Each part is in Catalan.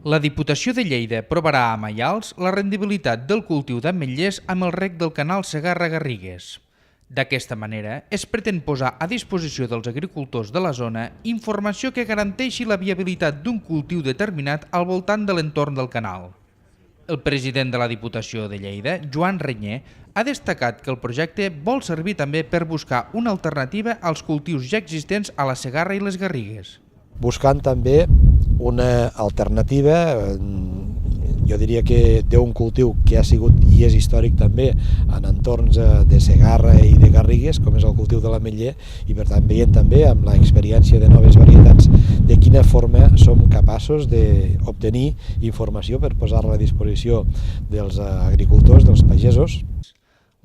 La Diputació de Lleida aprovarà a Maials la rendibilitat del cultiu d'ametllers amb el reg del canal Segarra-Garrigues. D'aquesta manera, es pretén posar a disposició dels agricultors de la zona informació que garanteixi la viabilitat d'un cultiu determinat al voltant de l'entorn del canal. El president de la Diputació de Lleida, Joan Renyer, ha destacat que el projecte vol servir també per buscar una alternativa als cultius ja existents a la Segarra i les Garrigues. Buscant també una alternativa, jo diria que d'un cultiu que ha sigut i és històric també en entorns de Segarra i de Garrigues, com és el cultiu de l'ametller, i per tant veient també amb l'experiència de noves varietats de quina forma som capaços d'obtenir informació per posar-la a disposició dels agricultors, dels pagesos.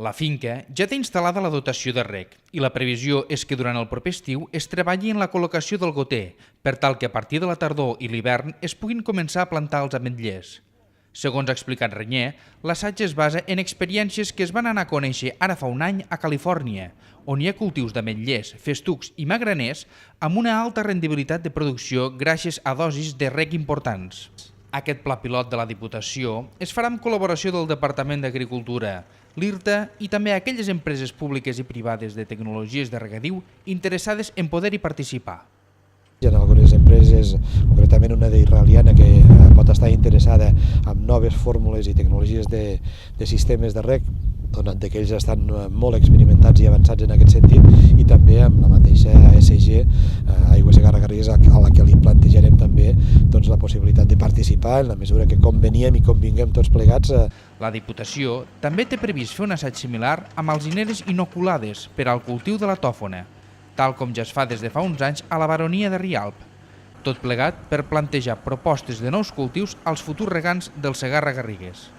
La finca ja té instal·lada la dotació de reg i la previsió és que durant el proper estiu es treballi en la col·locació del goter per tal que a partir de la tardor i l'hivern es puguin començar a plantar els ametllers. Segons ha explicat Renyer, l'assaig es basa en experiències que es van anar a conèixer ara fa un any a Califòrnia, on hi ha cultius d'ametllers, festucs i magraners amb una alta rendibilitat de producció gràcies a dosis de reg importants. Aquest pla pilot de la Diputació es farà amb col·laboració del Departament d'Agricultura, l'IRTA i també aquelles empreses públiques i privades de tecnologies de regadiu interessades en poder-hi participar. Hi ha algunes empreses, concretament una d'israeliana, que pot estar interessada en noves fórmules i tecnologies de sistemes de reg, donat que ells estan molt experimentats i avançats en aquest sentit, i també amb la mateixa SG, Aigua Segarra-Garrigues, a la que li plantejarem també la possibilitat de participar en la mesura que conveníem i convinguem tots plegats. La Diputació també té previst fer un assaig similar amb alzineres inoculades per al cultiu de la tòfona, tal com ja es fa des de fa uns anys a la baronia de Rialp. Tot plegat per plantejar propostes de nous cultius als futurs regants del Segarra-Garrigues.